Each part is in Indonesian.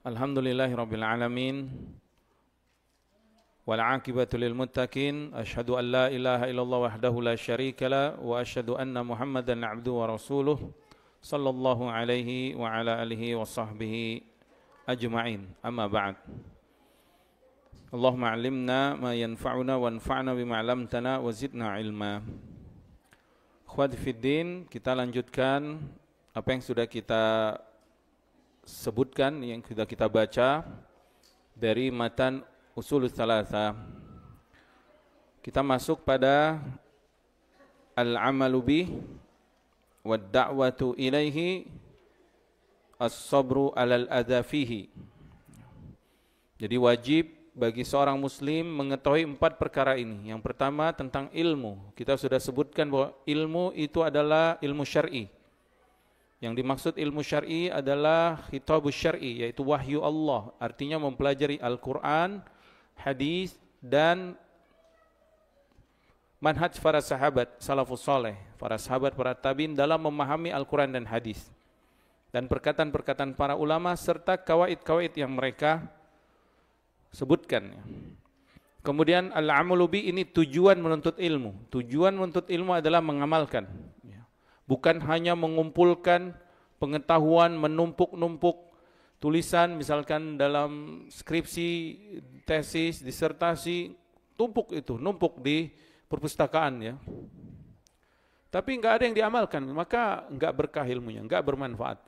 Alhamdulillahirabbil alamin wal 'aqibatu lil muttaqin asyhadu an la ilaha illallah wahdahu la syarika wa asyhadu anna Muhammadan 'abduhu wa rasuluh sallallahu alaihi wa ala alihi wa sahbihi ajma'in. Amma ba'd. Allahumma 'allimna ma yanfa'una wanfa'na bima 'allamtana wa zidna ilma. Ikhwati fid din, kita lanjutkan apa yang sudah kita sebutkan, yang sudah kita baca dari matan Ushulus Tsalatsa. Kita masuk pada al-amalu bih wad da'watu ilaihi as-sabru 'alal adza fihi. Jadi wajib bagi seorang muslim mengetahui 4 perkara ini. Yang pertama tentang ilmu. Kita sudah sebutkan bahwa ilmu itu adalah ilmu syar'i. Yang dimaksud ilmu syar'i adalah khitabus syar'i, yaitu wahyu Allah. Artinya mempelajari Al-Quran, hadis, dan manhaj para sahabat, salafus saleh, para sahabat, para tabi'in dalam memahami Al-Quran dan hadis. Dan perkataan-perkataan para ulama serta kawaid-kawaid yang mereka sebutkan. Kemudian al-amalu bi, ini tujuan menuntut ilmu. Tujuan menuntut ilmu adalah mengamalkan. Bukan hanya mengumpulkan pengetahuan, menumpuk-numpuk tulisan, misalkan dalam skripsi, tesis, disertasi, numpuk di perpustakaan ya. Tapi enggak ada yang diamalkan, maka enggak berkah ilmunya, enggak bermanfaat.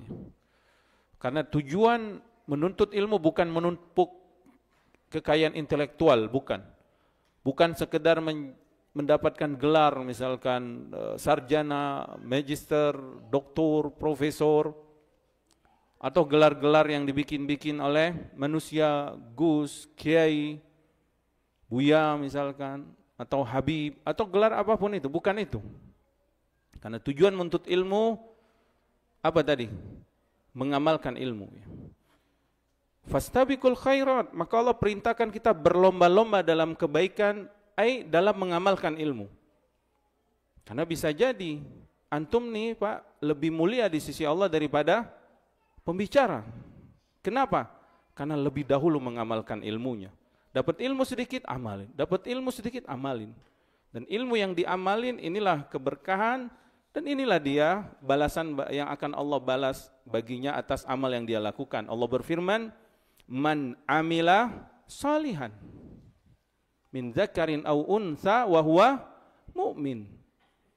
Karena tujuan menuntut ilmu bukan menumpuk kekayaan intelektual, bukan. Bukan sekedar mendapatkan gelar, misalkan sarjana, magister, doktor, profesor, atau gelar-gelar yang dibikin-bikin oleh manusia, Gus, Kiai, Buya misalkan, atau Habib, atau gelar apapun itu, bukan itu. Karena tujuan menuntut ilmu, apa tadi? Mengamalkan ilmu. Fastabiqul khairat, maka Allah perintahkan kita berlomba-lomba dalam kebaikan, dalam mengamalkan ilmu. Karena bisa jadi antum nih Pak lebih mulia di sisi Allah daripada pembicara. Kenapa? Karena lebih dahulu mengamalkan ilmunya. Dapat ilmu sedikit, amalin. Dapat ilmu sedikit, amalin. Dan ilmu yang diamalin inilah keberkahan, dan inilah dia balasan yang akan Allah balas baginya atas amal yang dia lakukan. Allah berfirman, man amila salihan min dzakarin aw untha wa huwa mu'min.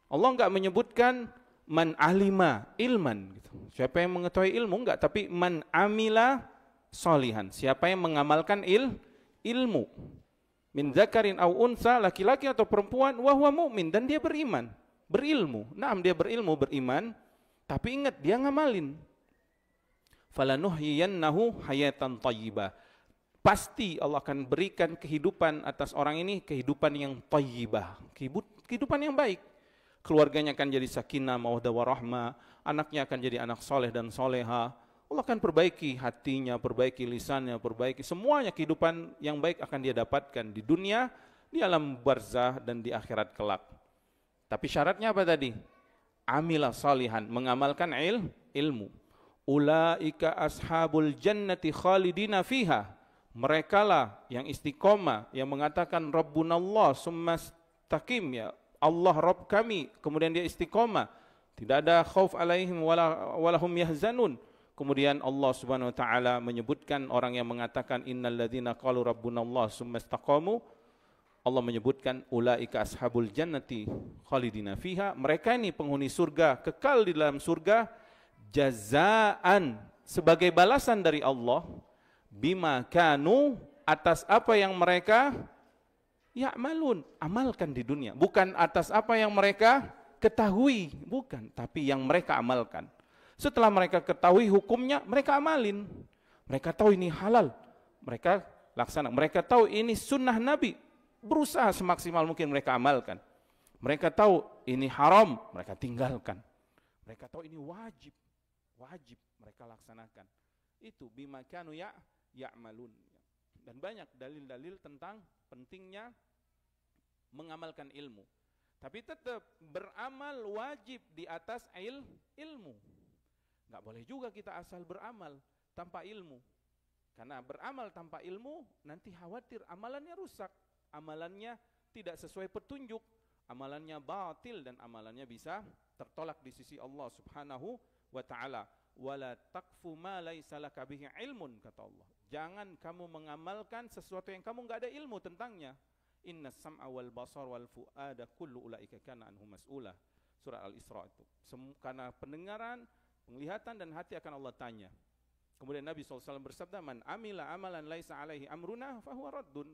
Allah enggak menyebutkan man alima ilman gitu. Siapa yang mengetahui ilmu, enggak, tapi man amila salihan, siapa yang mengamalkan ilmu. Min dzakarin aw untha, laki-laki atau perempuan, wa huwa mu'min, dan dia beriman, berilmu. Naam, dia berilmu, beriman, tapi ingat dia ngamalin. Falanuhyiyannahu hayatan thayyibah. Pasti Allah akan berikan kehidupan atas orang ini, kehidupan yang thayyibah, kehidupan yang baik. Keluarganya akan jadi sakinah, mawaddah warahmah, anaknya akan jadi anak soleh dan soleha. Allah akan perbaiki hatinya, perbaiki lisannya, perbaiki semuanya. Kehidupan yang baik akan dia dapatkan di dunia, di alam barzah, dan di akhirat kelak. Tapi syaratnya apa tadi? Amilah salihan, mengamalkan ilmu. Ulaika ashabul jannati khalidina fiha. Mereka lah yang istiqomah, yang mengatakan Rabbunallah summa istaqim, ya Allah Rabb kami, kemudian dia istiqomah, tidak ada khauf alaihim walahum yahzanun. Kemudian Allah Subhanahu wa taala menyebutkan orang yang mengatakan innal ladzina qalu rabbunallah summa istaqamu, Allah menyebutkan ulaika ashabul jannati khalidina fiha, mereka ini penghuni surga, kekal di dalam surga, jazaan, sebagai balasan dari Allah, bima kanu, atas apa yang mereka ya'malun, amalkan di dunia. Bukan atas apa yang mereka ketahui, bukan, tapi yang mereka amalkan. Setelah mereka ketahui hukumnya, mereka amalin. Mereka tahu ini halal, mereka laksana. Mereka tahu ini sunnah Nabi, berusaha semaksimal mungkin mereka amalkan. Mereka tahu ini haram, mereka tinggalkan. Mereka tahu ini wajib mereka laksanakan. Itu bima kanu ya'malun. Dan banyak dalil-dalil tentang pentingnya mengamalkan ilmu. Tapi tetap beramal wajib di atas ilmu. Enggak boleh juga kita asal beramal tanpa ilmu. Karena beramal tanpa ilmu, nanti khawatir amalannya rusak, amalannya tidak sesuai petunjuk, amalannya batil, dan amalannya bisa tertolak di sisi Allah Subhanahu wa ta'ala. Wala taqfu ma laisa laka bihi ilmun, kata Allah. Jangan kamu mengamalkan sesuatu yang kamu enggak ada ilmu tentangnya. Inna sam'a wal basar wal fu'ada kullu ulaika kana anhu mas'ula. Surah Al-Isra itu. Karena pendengaran, penglihatan dan hati akan Allah tanya. Kemudian Nabi SAW bersabda, man amila amalan laisa alaihi amruna fahuwa raddun.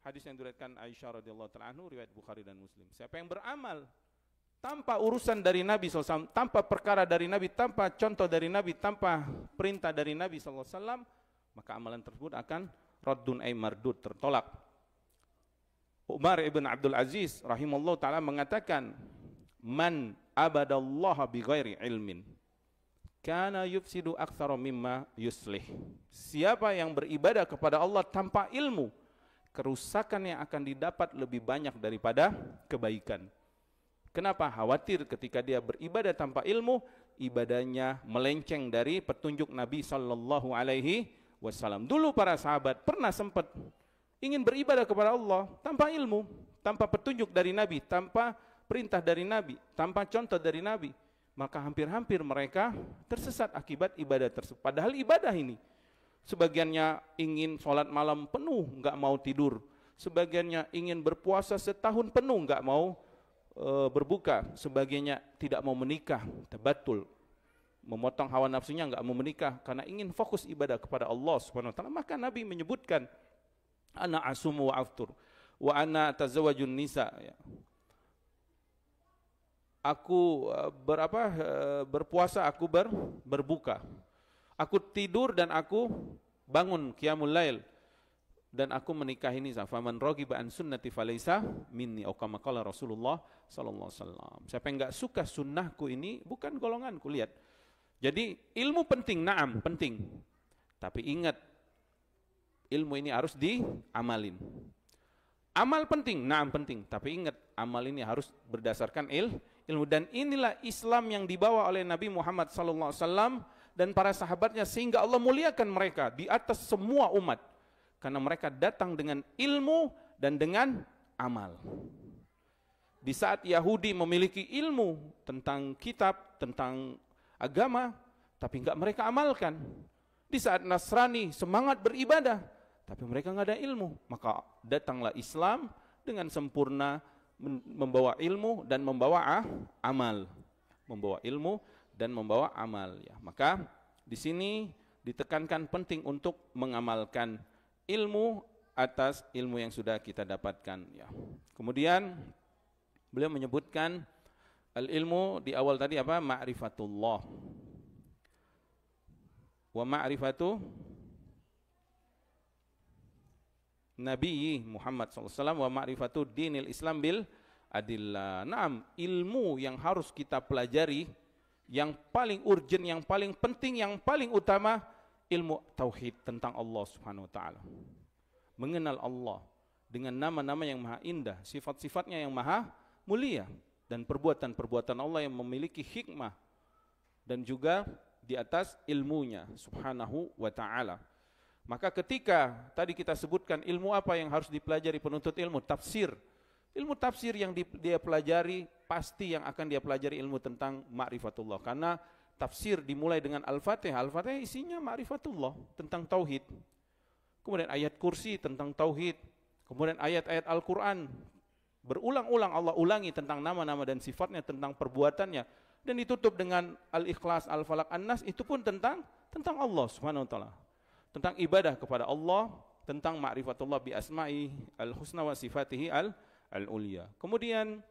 Hadis yang diriwayatkan Aisyah radhiyallahu ta'ala anhu, riwayat Bukhari dan Muslim. Siapa yang beramal tanpa urusan dari Nabi SAW, tanpa perkara dari Nabi, tanpa contoh dari Nabi, tanpa perintah dari Nabi SAW, maka amalan tersebut akan raddun ay mardud, tertolak. Umar ibn Abdul Aziz rahimahullah ta'ala mengatakan, man abadallaha bighairi ilmin kana yufsidu aktsara mimma yuslih. Siapa yang beribadah kepada Allah tanpa ilmu, kerusakan yang akan didapat lebih banyak daripada kebaikan. Kenapa? Khawatir ketika dia beribadah tanpa ilmu, ibadahnya melenceng dari petunjuk Nabi sallallahu alaihi wasallam. Dulu para sahabat pernah sempat ingin beribadah kepada Allah tanpa ilmu, tanpa petunjuk dari Nabi, tanpa perintah dari Nabi, tanpa contoh dari Nabi. Maka hampir-hampir mereka tersesat akibat ibadah tersebut. Padahal ibadah ini, sebagiannya ingin sholat malam penuh, nggak mau tidur. Sebagiannya ingin berpuasa setahun penuh, nggak mau berbuka. Sebagiannya tidak mau menikah, tabatul, memotong hawa nafsunya, nggak mau menikah karena ingin fokus ibadah kepada Allah Subhanahu wa ta'ala. Maka Nabi menyebutkan, ana asumu wa aftur wa ana tazawwajun nisa, ya. Aku berpuasa, aku berbuka. Aku tidur dan aku bangun qiyamul lail, dan aku menikahi nisa. Faman raghiba an sunnati falaysa minni, atau kama qala Rasulullah sallallahu alaihi wasallam. Siapa yang enggak suka sunnahku ini bukan golonganku. Lihat. Jadi ilmu penting, na'am, penting. Tapi ingat, ilmu ini harus diamalin. Amal penting, na'am penting, tapi ingat, amal ini harus berdasarkan ilmu. Dan inilah Islam yang dibawa oleh Nabi Muhammad SAW dan para sahabatnya, sehingga Allah muliakan mereka di atas semua umat, karena mereka datang dengan ilmu dan dengan amal. Di saat Yahudi memiliki ilmu tentang kitab, tentang agama, tapi enggak mereka amalkan. Di saat Nasrani semangat beribadah, tapi mereka enggak ada ilmu. Maka datanglah Islam dengan sempurna, membawa ilmu dan membawa amal, membawa ilmu dan membawa amal, ya. Maka di sini ditekankan penting untuk mengamalkan ilmu atas ilmu yang sudah kita dapatkan, ya. Kemudian beliau menyebutkan al-ilmu di awal tadi apa? Ma'rifatullah wa ma'rifatu Nabi Muhammad SAW wa ma'rifatu dinil Islam bil adillah. Naam, ilmu yang harus kita pelajari, yang paling urgent, yang paling penting, yang paling utama, ilmu tauhid tentang Allah Subhanahu wa taala. Mengenal Allah dengan nama-nama yang maha indah, sifat-sifatnya yang maha mulia, dan perbuatan-perbuatan Allah yang memiliki hikmah dan juga di atas ilmunya Subhanahu wa taala. Maka ketika tadi kita sebutkan ilmu apa yang harus dipelajari penuntut ilmu, tafsir. Ilmu tafsir yang dia pelajari, pasti yang akan dia pelajari ilmu tentang ma'rifatullah. Karena tafsir dimulai dengan Al-Fatihah. Al-Fatihah isinya ma'rifatullah, tentang tauhid. Kemudian ayat kursi tentang tauhid. Kemudian ayat-ayat Al-Quran, berulang-ulang Allah ulangi tentang nama-nama dan sifatnya, tentang perbuatannya. Dan ditutup dengan Al-Ikhlas, Al-Falaq, An-Nas, itu pun tentang Allah Subhanahu wa ta'ala. Tentang ibadah kepada Allah, tentang ma'rifatullah bi asma'i al-husna wa sifatihi al-ulia. Kemudian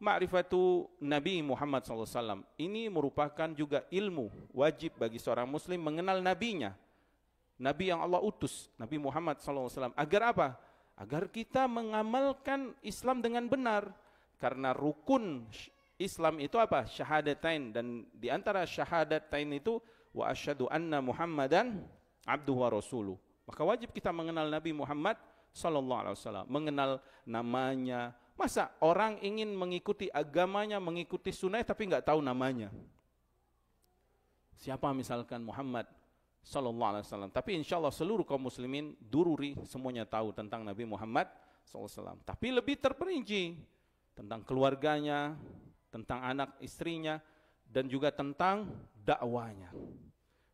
ma'rifatu Nabi Muhammad SAW. Ini merupakan juga ilmu wajib bagi seorang muslim mengenal nabinya. Nabi yang Allah utus, Nabi Muhammad SAW. Agar apa? Agar kita mengamalkan Islam dengan benar. Karena rukun Islam itu apa? Syahadatain. Dan di antara syahadatain itu, wa asyhadu anna Muhammadan abduhu wa rasuluh. Maka wajib kita mengenal Nabi Muhammad sallallahu alaihi wasallam, mengenal namanya. Masa orang ingin mengikuti agamanya, mengikuti sunnah tapi enggak tahu namanya? Siapa misalkan Muhammad? sallallahu alaihi wasallam. Tapi insyaallah seluruh kaum muslimin dururi semuanya tahu tentang Nabi Muhammad sallallahu alaihi wasallam. Tapi lebih terperinci tentang keluarganya, tentang anak istrinya, dan juga tentang dakwanya.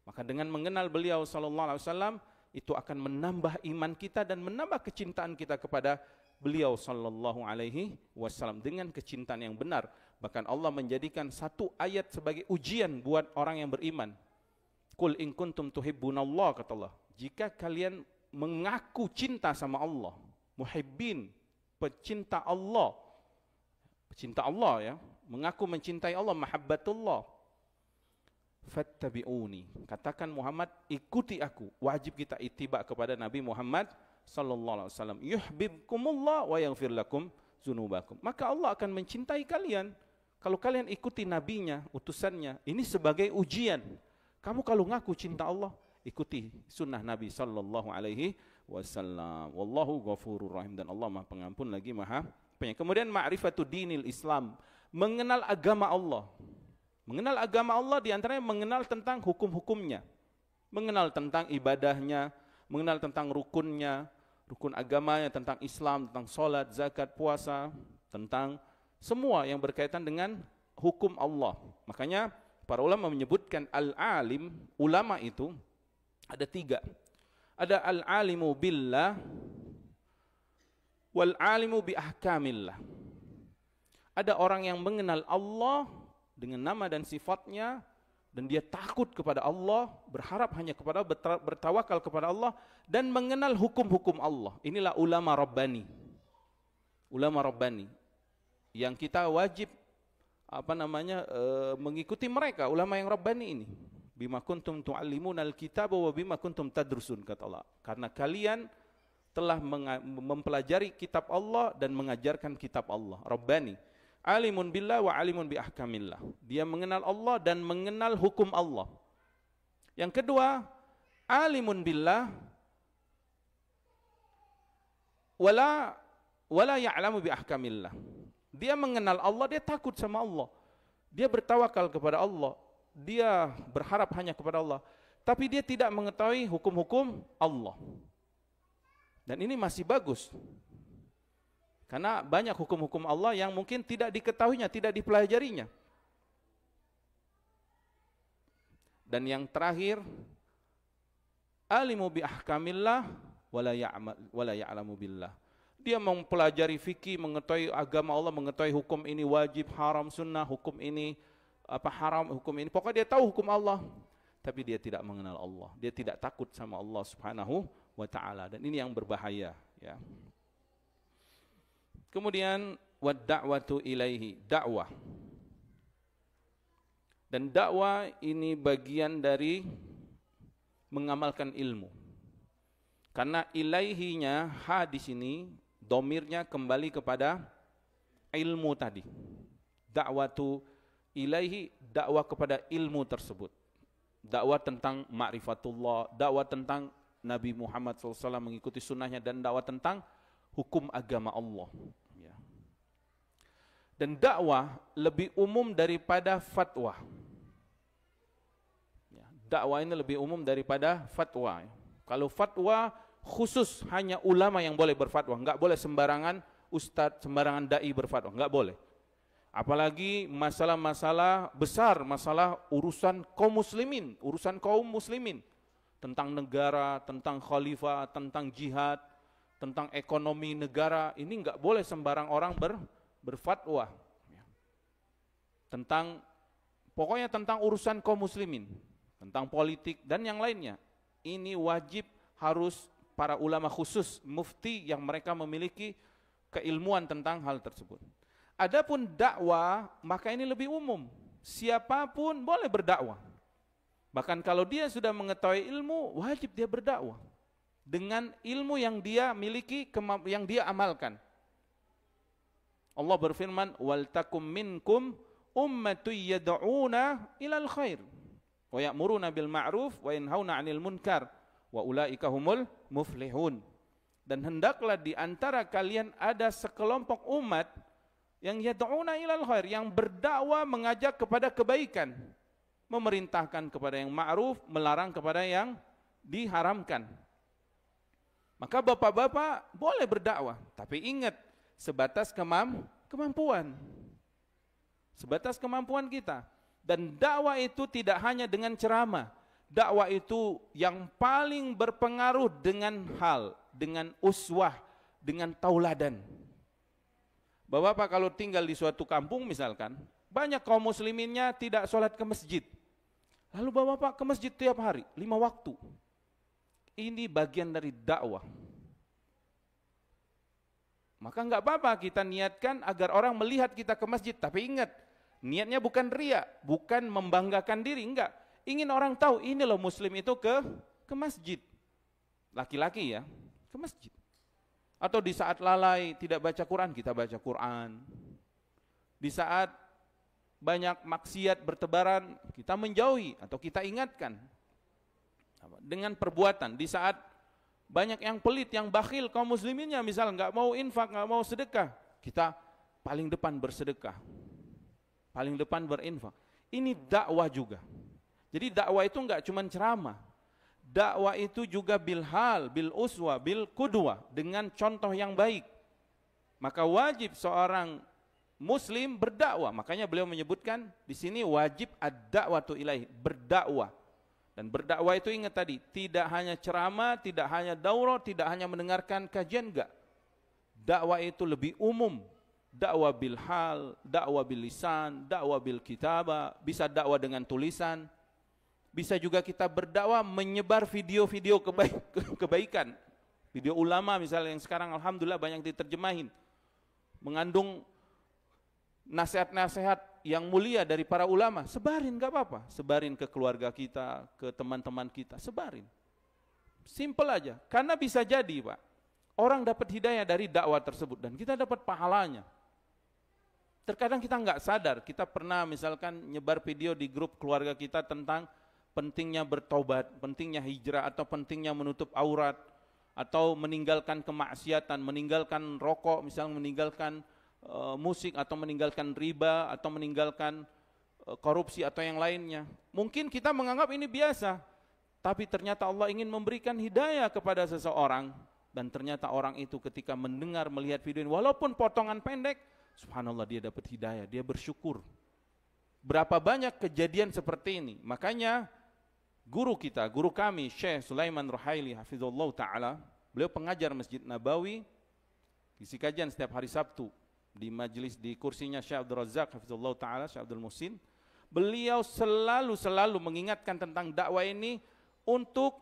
Maka dengan mengenal beliau sallallahu alaihi wasallam itu akan menambah iman kita dan menambah kecintaan kita kepada beliau sallallahu alaihi wasallam dengan kecintaan yang benar. Bahkan Allah menjadikan satu ayat sebagai ujian buat orang yang beriman. Qul in kuntum tuhibbunallah, kata Allah. Jika kalian mengaku cinta sama Allah, muhibbin, pecinta Allah ya, mengaku mencintai Allah, mahabbatullah, fattabi'uni, katakan Muhammad, ikuti aku. Wajib kita ittiba kepada Nabi Muhammad sallallahu alaihi wasallam. Yuhibbukumullah wa yaghfir lakum dzunubakum. Maka Allah akan mencintai kalian kalau kalian ikuti nabinya, utusannya. Ini sebagai ujian. Kamu kalau ngaku cinta Allah, ikuti sunnah Nabi sallallahu alaihi wasallam. Wallahu ghafurur rahim, dan Allah Maha Pengampun lagi Maha Penyayang. Kemudian ma'rifatu dinil Islam, mengenal agama Allah. Mengenal agama Allah diantaranya mengenal tentang hukum-hukumnya, mengenal tentang ibadahnya, mengenal tentang rukunnya, rukun agamanya, tentang Islam, tentang sholat, zakat, puasa, tentang semua yang berkaitan dengan hukum Allah. Makanya para ulama menyebutkan al-alim, ulama itu ada 3. Ada al-alimu billah, wal-alimu bi ahkamillah. Ada orang yang mengenal Allah dengan nama dan sifatnya, dan dia takut kepada Allah, berharap hanya kepada Allah, bertawakal kepada Allah, dan mengenal hukum-hukum Allah. Inilah ulama Rabbani. Ulama Rabbani yang kita wajib mengikuti mereka, ulama yang Rabbani ini. Bima kuntum tu'allimunal kitaba wa bima kuntum tadrusun, kata Allah. Karena kalian telah mempelajari kitab Allah dan mengajarkan kitab Allah. Rabbani, alimun billah wa alimun bi ahkamillah. Dia mengenal Allah dan mengenal hukum Allah. Yang kedua, alimun billah wala ya'lamu bi ahkamillah. Dia mengenal Allah, dia takut sama Allah, dia bertawakal kepada Allah, dia berharap hanya kepada Allah, tapi dia tidak mengetahui hukum-hukum Allah. Dan ini masih bagus, karena banyak hukum-hukum Allah yang mungkin tidak diketahuinya, tidak dipelajarinya. Dan yang terakhir, alimu bi ahkamillah wala ya'lamu billah. Dia mempelajari fikih, mengetahui agama Allah, mengetahui hukum ini wajib, haram, sunnah, hukum ini haram, hukum ini. Pokoknya dia tahu hukum Allah, tapi dia tidak mengenal Allah. Dia tidak takut sama Allah Subhanahu wa taala, dan ini yang berbahaya, ya. Kemudian wad da'watu ilaihi, dakwah. Dan dakwah ini bagian dari mengamalkan ilmu. Karena ilaihinya, ha di sini domirnya kembali kepada ilmu tadi. Da'watu ilaihi, dakwah kepada ilmu tersebut. Dakwah tentang ma'rifatullah, dakwah tentang Nabi Muhammad SAW, mengikuti sunnahnya, dan dakwah tentang hukum agama Allah. Ya. Dan dakwah lebih umum daripada fatwa. Ya, dakwah ini lebih umum daripada fatwa. Kalau fatwa khusus hanya ulama yang boleh berfatwa, enggak boleh sembarangan ustadz, sembarangan dai berfatwa, enggak boleh. Apalagi masalah-masalah besar, masalah urusan kaum muslimin, tentang negara, tentang khalifah, tentang jihad, tentang ekonomi negara, ini enggak boleh sembarang orang berfatwa. Pokoknya tentang urusan kaum muslimin, tentang politik dan yang lainnya. Ini wajib harus para ulama khusus, mufti yang mereka memiliki keilmuan tentang hal tersebut. Adapun dakwah, maka ini lebih umum. Siapapun boleh berdakwah. Bahkan kalau dia sudah mengetahui ilmu, wajib dia berdakwah dengan ilmu yang dia miliki, yang dia amalkan. Allah berfirman, "Wal takum minkum ummatun yad'una ilal khair wa ya'muruna bil ma'ruf wa yanhauna 'anil munkar wa ulaika humul muflihun." Dan hendaklah di antara kalian ada sekelompok umat yang yad'una ilal khair, yang berdakwah mengajak kepada kebaikan, memerintahkan kepada yang ma'ruf, melarang kepada yang diharamkan. Maka bapak-bapak boleh berdakwah, tapi ingat sebatas kemampuan. Sebatas kemampuan kita. Dan dakwah itu tidak hanya dengan ceramah. Dakwah itu yang paling berpengaruh dengan dengan uswah, dengan tauladan. Bapak-bapak kalau tinggal di suatu kampung misalkan, banyak kaum musliminnya tidak sholat ke masjid. Lalu bapak-bapak ke masjid tiap hari, 5 waktu. Ini bagian dari dakwah. Maka enggak apa-apa kita niatkan agar orang melihat kita ke masjid. Tapi ingat, niatnya bukan riya, bukan membanggakan diri, enggak. Ingin orang tahu, ini loh muslim itu ke masjid. Laki-laki ya, ke masjid. Atau di saat lalai tidak baca Quran, kita baca Quran. Di saat banyak maksiat bertebaran, kita menjauhi atau kita ingatkan. Dengan perbuatan. Di saat banyak yang pelit, yang bakhil, kaum musliminnya misal nggak mau infak, nggak mau sedekah, kita paling depan bersedekah, paling depan berinfak. Ini dakwah juga. Jadi dakwah itu nggak cuma ceramah, dakwah itu juga bil hal, bil uswa, bil qudwah, dengan contoh yang baik. Maka wajib seorang muslim berdakwah. Makanya beliau menyebutkan di sini wajib ad-da'watu ilaih, berdakwah. Dan berdakwah itu ingat tadi, tidak hanya ceramah, tidak hanya daurah, tidak hanya mendengarkan kajian, enggak. Dakwah itu lebih umum. Dakwah bil hal, dakwah bil lisan, dakwah bil kitabah, bisa dakwah dengan tulisan. Bisa juga kita berdakwah menyebar video-video kebaikan. Video ulama misalnya yang sekarang alhamdulillah banyak diterjemahin. Mengandung nasihat-nasihat yang mulia dari para ulama, sebarin gak apa-apa, sebarin ke keluarga kita, ke teman-teman kita, sebarin. Simple aja, karena bisa jadi Pak, orang dapat hidayah dari dakwah tersebut dan kita dapat pahalanya. Terkadang kita nggak sadar, kita pernah misalkan nyebar video di grup keluarga kita tentang pentingnya bertobat, pentingnya hijrah, atau pentingnya menutup aurat, atau meninggalkan kemaksiatan, meninggalkan rokok, misalnya meninggalkan musik, atau meninggalkan riba, atau meninggalkan korupsi atau yang lainnya. Mungkin kita menganggap ini biasa, tapi ternyata Allah ingin memberikan hidayah kepada seseorang, dan ternyata orang itu ketika mendengar, melihat video ini, walaupun potongan pendek, subhanallah dia dapat hidayah, dia bersyukur. Berapa banyak kejadian seperti ini. Makanya guru kita, guru kami Syekh Sulaiman Ruhaili hafizallahu taala, beliau pengajar Masjid Nabawi, isi kajian setiap hari Sabtu di majelis di kursinya Syekh Abdul Razak hafizallahu taala, Syekh Abdul Muhsin. Beliau selalu mengingatkan tentang dakwah ini untuk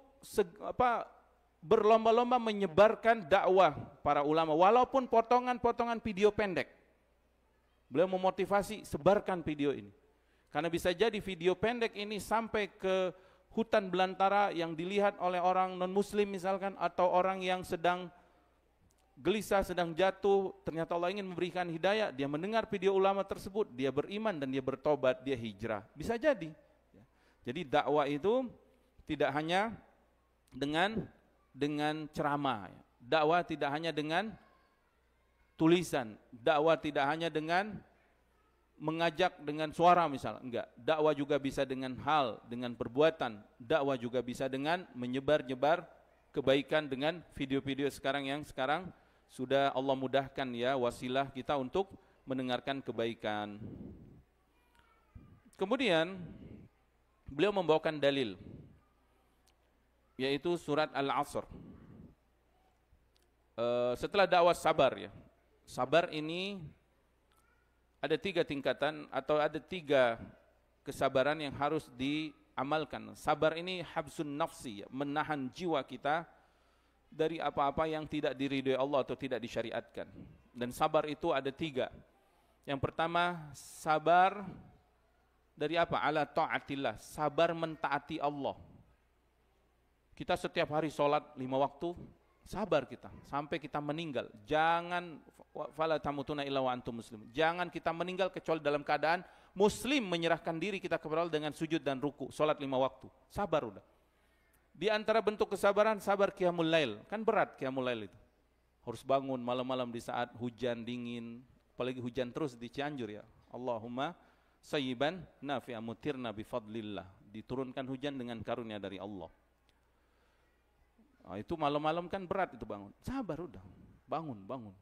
berlomba-lomba menyebarkan dakwah para ulama walaupun potongan-potongan video pendek. Beliau memotivasi, sebarkan video ini. Karena bisa jadi video pendek ini sampai ke hutan belantara yang dilihat oleh orang non-muslim misalkan, atau orang yang sedang gelisah, sedang jatuh, ternyata Allah ingin memberikan hidayah, dia mendengar video ulama tersebut, dia beriman dan dia bertobat, dia hijrah. Bisa jadi. Jadi dakwah itu tidak hanya dengan ceramah. Dakwah tidak hanya dengan tulisan. Dakwah tidak hanya dengan mengajak dengan suara misalnya, enggak. Dakwah juga bisa dengan hal, dengan perbuatan. Dakwah juga bisa dengan menyebar-nyebar kebaikan dengan video-video yang sekarang sudah Allah mudahkan ya, wasilah kita untuk mendengarkan kebaikan. Kemudian beliau membawakan dalil, yaitu surat Al-Asr. Setelah dakwah sabar ya. Sabar ini ada 3 tingkatan atau ada 3 kesabaran yang harus diamalkan. Sabar ini habsun nafsi, ya, menahan jiwa kita dari apa-apa yang tidak diridhoi Allah atau tidak disyariatkan. Dan sabar itu ada 3. Yang pertama, sabar dari apa? Ala ta'atillah, sabar mentaati Allah. Kita setiap hari sholat 5 waktu, sabar kita sampai kita meninggal. Jangan fala tamutuna illa wa antum muslim. Jangan kita meninggal kecuali dalam keadaan muslim, menyerahkan diri kita kepada Allah dengan sujud dan ruku, sholat 5 waktu. Sabar udah. Di antara bentuk kesabaran, sabar qiyamul lail. Kan berat qiyamul lail itu. Harus bangun malam-malam di saat hujan dingin, apalagi hujan terus di Cianjur ya. Allahumma sayyiban nafi'a mutirna bifadlillah, diturunkan hujan dengan karunia dari Allah. Itu malam-malam kan berat itu bangun, sabar udah, bangun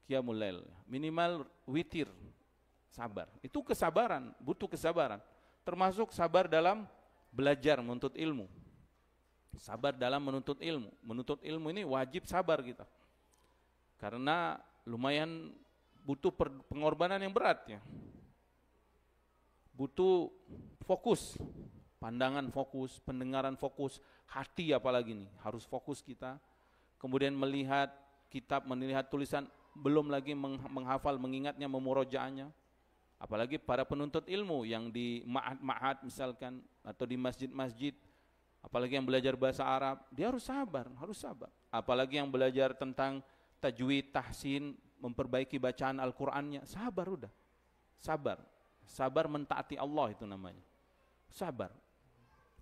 qiyamul lail, minimal witir, sabar. Itu kesabaran, butuh kesabaran, termasuk sabar dalam belajar menuntut ilmu. Sabar dalam menuntut ilmu. Menuntut ilmu ini wajib sabar kita, karena lumayan butuh pengorbanan yang berat ya. Butuh fokus, pandangan fokus, pendengaran fokus, hati apalagi nih harus fokus kita. Kemudian melihat kitab, melihat tulisan, belum lagi menghafal, mengingatnya, memurojaahnya. Apalagi para penuntut ilmu yang di ma'had misalkan, atau di masjid-masjid, apalagi yang belajar bahasa Arab, dia harus sabar. Apalagi yang belajar tentang tajwid, tahsin, memperbaiki bacaan Al-Qur'annya, sabar udah. Sabar mentaati Allah itu namanya. Sabar.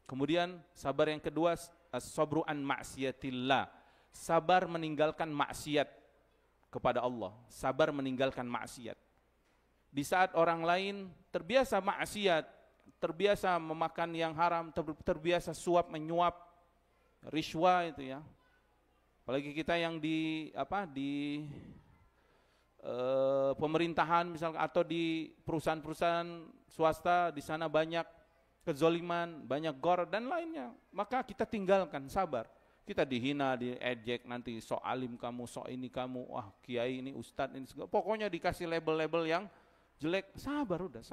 Kemudian sabar yang kedua, as-sabru an ma'siyatillah. Sabar meninggalkan maksiat kepada Allah. Sabar meninggalkan maksiat. Di saat orang lain terbiasa maksiat, terbiasa memakan yang haram, terbiasa suap menyuap, rishwa itu ya. Apalagi kita yang di pemerintahan misalkan, atau di perusahaan-perusahaan swasta, di sana banyak kezoliman, banyak gor dan lainnya. Maka kita tinggalkan, sabar. Kita dihina, diejek, nanti sok alim kamu, sok ini kamu, wah kiai ini, ustadz ini, segala. Pokoknya dikasih label-label yang jelek. Sabar udah,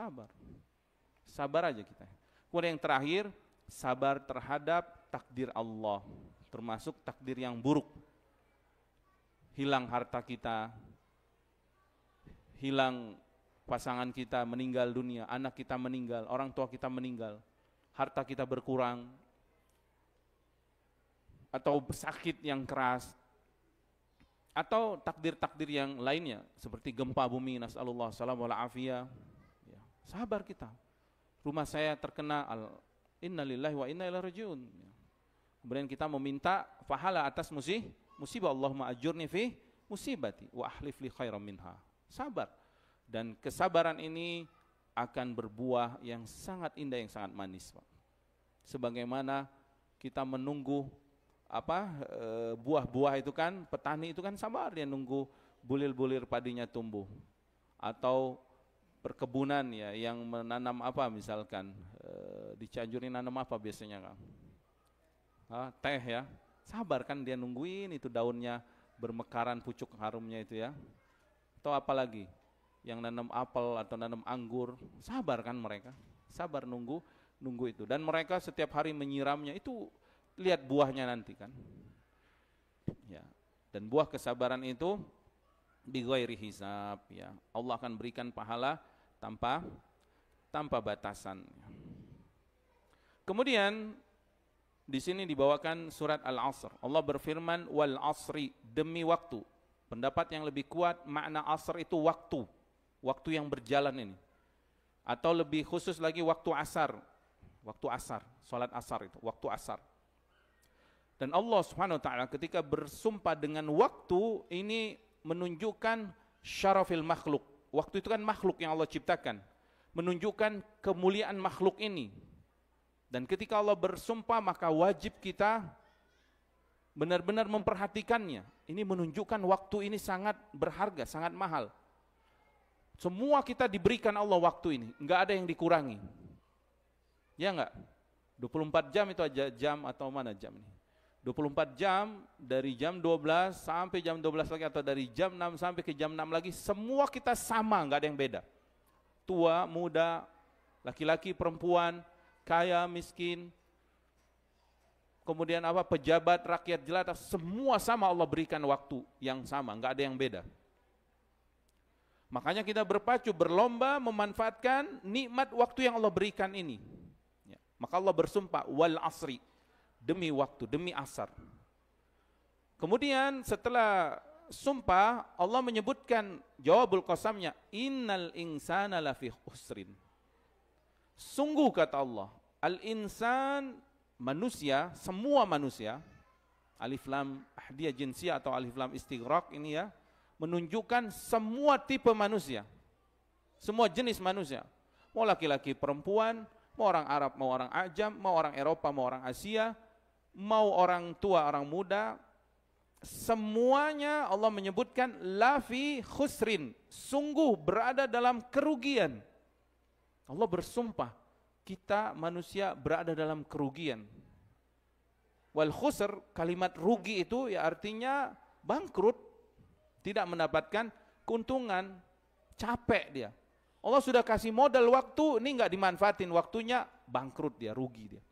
sabar aja kita. Kemudian yang terakhir, sabar terhadap takdir Allah, termasuk takdir yang buruk. Hilang harta kita, hilang pasangan kita, meninggal dunia, anak kita meninggal, orang tua kita meninggal, harta kita berkurang, atau sakit yang keras, atau takdir-takdir yang lainnya seperti gempa bumi, nasallallahu salam wal afiyah. Ya, sabar kita. Rumah saya terkena, innalillahi wa inna ilaihi rajiun. Kemudian kita meminta pahala atas musibah, Allahumma ajurni fi musibati wa ahlif li khairan minha. Sabar. Dan kesabaran ini akan berbuah yang sangat indah, yang sangat manis, Pak. Sebagaimana kita menunggu buah-buah itu kan, petani itu kan sabar, dia nunggu bulir-bulir padinya tumbuh. Atau perkebunan ya, yang menanam misalkan di Cianjur ini nanam apa biasanya, Kang? Teh ya, sabar kan dia nungguin itu daunnya bermekaran, pucuk harumnya itu ya. Atau apalagi yang nanam apel atau nanam anggur, sabar kan mereka, sabar nunggu itu, dan mereka setiap hari menyiramnya, itu lihat buahnya nanti kan ya. Dan buah kesabaran itu bighairi hisab ya, Allah akan berikan pahala tanpa batasan. Kemudian di sini dibawakan surat Al-Asr. Allah berfirman wal asri, demi waktu. Pendapat yang lebih kuat makna asr itu waktu yang berjalan ini. Atau lebih khusus lagi waktu asar, salat asar itu, waktu asar. Dan Allah Subhanahu wa taala ketika bersumpah dengan waktu ini menunjukkan syarafil makhluk. Waktu itu kan makhluk yang Allah ciptakan, menunjukkan kemuliaan makhluk ini. Dan ketika Allah bersumpah, maka wajib kita benar-benar memperhatikannya. Ini menunjukkan waktu ini sangat berharga, sangat mahal. Semua kita diberikan Allah waktu ini, enggak ada yang dikurangi. Ya enggak? 24 jam itu aja jam, atau mana jam ini? 24 jam, dari jam 12 sampai jam 12 lagi, atau dari jam 6 sampai ke jam 6 lagi, semua kita sama, enggak ada yang beda. Tua, muda, laki-laki, perempuan, kaya, miskin, kemudian pejabat, rakyat jelata, semua sama Allah berikan waktu yang sama, enggak ada yang beda. Makanya kita berpacu, berlomba memanfaatkan nikmat waktu yang Allah berikan ini. Ya. Maka Allah bersumpah wal asri, demi waktu, demi asar. Kemudian setelah sumpah, Allah menyebutkan jawabul qasamnya, innal insana lafi khusrin. Sungguh kata Allah, al-insan, manusia, semua manusia, alif lam ahdiyah jinsiyah atau alif lam istighraq ini ya, menunjukkan semua tipe manusia, semua jenis manusia. mau laki-laki perempuan, mau orang Arab, mau orang Ajam, mau orang Eropa, mau orang Asia, mau orang tua, orang muda, semuanya Allah menyebutkan la fi khusrin, sungguh berada dalam kerugian. Allah bersumpah, kita manusia berada dalam kerugian. Wal khusr, kalimat rugi itu ya artinya bangkrut, tidak mendapatkan keuntungan, capek dia. Allah sudah kasih modal waktu, ini nggak dimanfaatin waktunya, bangkrut dia, rugi dia.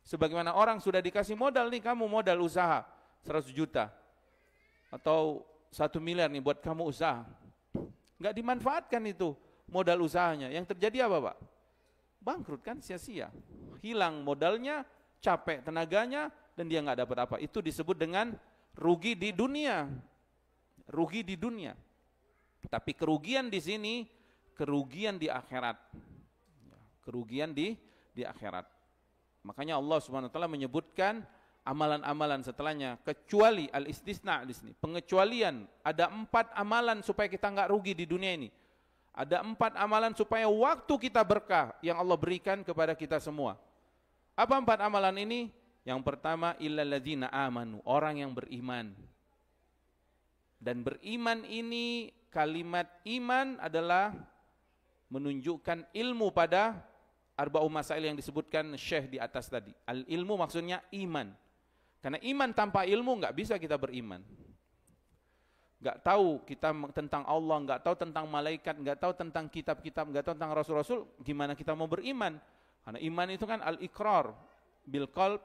Sebagaimana orang sudah dikasih modal nih, kamu modal usaha 100 juta atau 1 miliar nih buat kamu usaha, nggak dimanfaatkan itu modal usahanya. Yang terjadi apa, Pak? Bangkrut kan, sia-sia, hilang modalnya, capek tenaganya, dan dia nggak dapat apa. Itu disebut dengan rugi di dunia, rugi di dunia. Tapi kerugian di sini, kerugian di akhirat, kerugian di akhirat. Makanya Allah Subhanahu Wa Taala menyebutkan amalan-amalan setelahnya, kecuali al-istisna di sini, pengecualian. Ada 4 amalan supaya kita nggak rugi di dunia ini. Ada 4 amalan supaya waktu kita berkah yang Allah berikan kepada kita semua. Apa 4 amalan ini? Yang pertama, illal ladzina amanu, orang yang beriman. Dan beriman ini, kalimat iman adalah menunjukkan ilmu pada arba'u masail yang disebutkan Syekh di atas tadi. Al ilmu maksudnya iman. Karena iman tanpa ilmu nggak bisa kita beriman. Nggak tahu kita tentang Allah, nggak tahu tentang malaikat, nggak tahu tentang kitab-kitab, nggak tahu tentang rasul-rasul, gimana kita mau beriman? Karena iman itu kan al-iqrar bil qalb,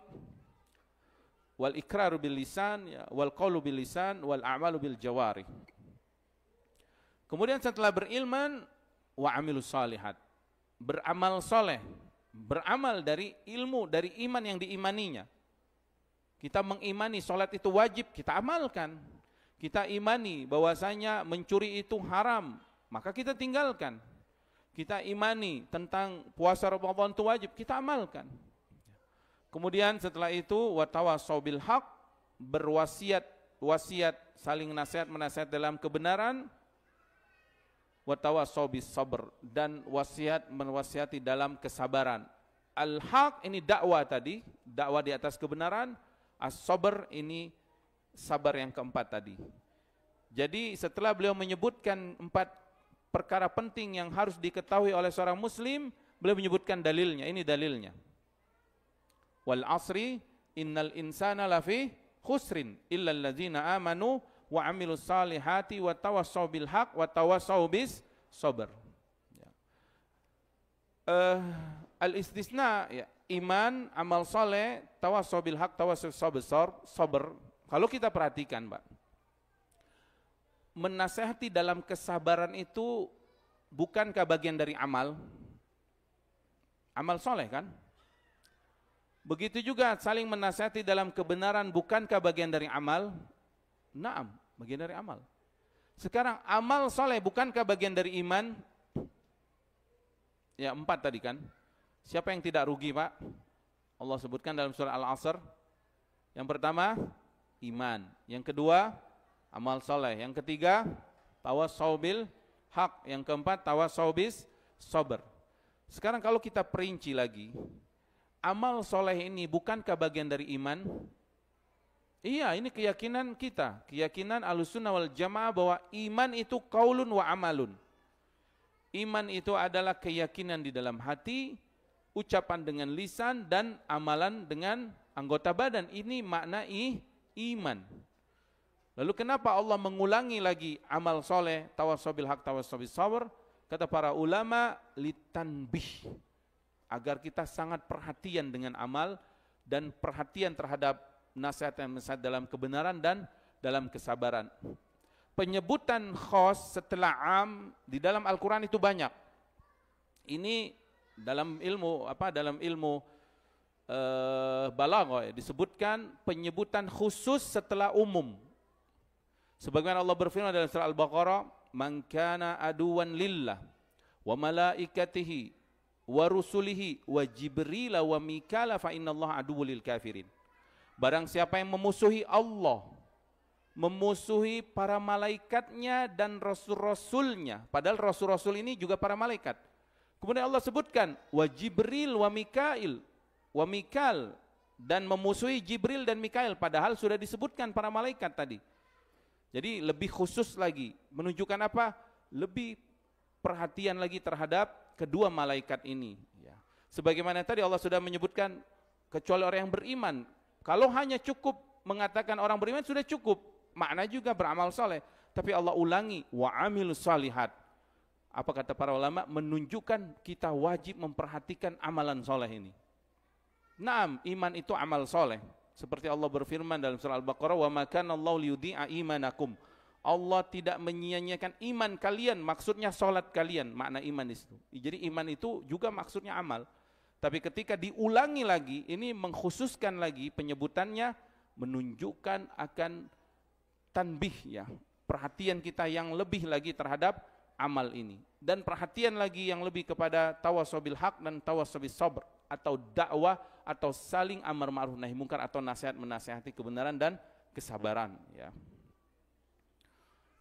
wal iqraru bil lisan, ya, wal qaulu bil lisan, wal a'malu bil jawarih. Kemudian setelah beriman, wa amilus salihat, beramal soleh, beramal dari ilmu, dari iman yang diimaninya. Kita mengimani sholat itu wajib, kita amalkan. Kita imani bahwasanya mencuri itu haram, maka kita tinggalkan. Kita imani tentang puasa Ramadan itu wajib, kita amalkan. Kemudian setelah itu watawasau bil haq, berwasiat, wasiat, saling nasihat menasihat dalam kebenaran, watawasau bis sabr, dan wasiat menwasiati dalam kesabaran. Al haq ini dakwah tadi, dakwah di atas kebenaran. As-sabr ini sabar yang keempat tadi. Jadi setelah beliau menyebutkan 4 perkara penting yang harus diketahui oleh seorang muslim, beliau menyebutkan dalilnya. Ini dalilnya. Wal asri innal insana lafi khusrin illal ladzina amanu wa amilus salihati wa tawassau bil haq wa tawassau bis sabr. Al-istisna, ya, iman, amal soleh, tawassau bil haq, tawassau sabr. Kalau kita perhatikan, Pak, menasehati dalam kesabaran itu bukankah bagian dari amal? Amal soleh kan? Begitu juga saling menasehati dalam kebenaran, bukankah bagian dari amal? Naam, bagian dari amal. Sekarang amal soleh bukankah bagian dari iman? Ya, 4 tadi kan. Siapa yang tidak rugi, Pak? Allah sebutkan dalam surah Al-Asr. Yang pertama, iman. Yang kedua, amal soleh. Yang ketiga, tawassau bil haq. Yang keempat, tawassau bis sabr. Sekarang kalau kita perinci lagi, amal soleh ini bukankah bagian dari iman? Iya, ini keyakinan kita, keyakinan Ahlussunnah wal Jamaah bahwa iman itu qaulun wa amalun. Iman itu adalah keyakinan di dalam hati, ucapan dengan lisan, dan amalan dengan anggota badan. Ini makna iman. Lalu kenapa Allah mengulangi lagi amal soleh, tawassau bil haq, tawassau bis sabr? Kata para ulama, litanbih, agar kita sangat perhatian dengan amal dan perhatian terhadap nasihat-nasihat dalam kebenaran dan dalam kesabaran. Penyebutan khos setelah am di dalam Al-Quran itu banyak. Ini dalam ilmu dalam ilmu balaghah disebutkan penyebutan khusus setelah umum. Sebagaimana Allah berfirman dalam surah Al-Baqarah, "Man kana aduwan lillah wa malaikatihi wa rusulihi wa Jibril wa Mikala fa innallaha aduwwul lil kafirin." Barang siapa yang memusuhi Allah, memusuhi para malaikatnya dan rasul-rasulnya, padahal rasul-rasul ini juga para malaikat. Kemudian Allah sebutkan wa Jibril wa Mikail dan memusuhi Jibril dan Mikail, padahal sudah disebutkan para malaikat tadi. Jadi lebih khusus lagi, menunjukkan apa? Lebih perhatian lagi terhadap kedua malaikat ini. Ya. Sebagaimana tadi Allah sudah menyebutkan, kecuali orang yang beriman. Kalau hanya cukup mengatakan orang beriman sudah cukup, makna juga beramal soleh. Tapi Allah ulangi, wa amilus salihat. Apa kata para ulama? Menunjukkan kita wajib memperhatikan amalan soleh ini. Naam, iman itu amal soleh. Seperti Allah berfirman dalam surah Al-Baqarah, wa ma kana Allahu liyudhi'a imanakum. Allah tidak menyia-nyiakan iman kalian, maksudnya solat kalian, makna iman itu. Jadi iman itu juga maksudnya amal. Tapi ketika diulangi lagi, ini mengkhususkan lagi penyebutannya, menunjukkan akan tanbih, ya, perhatian kita yang lebih lagi terhadap amal ini, dan perhatian lagi yang lebih kepada tawasobil haq dan tawasobil sabr, atau dakwah, atau saling amar ma'ruf nahi munkar, atau nasihat menasihati kebenaran dan kesabaran, ya.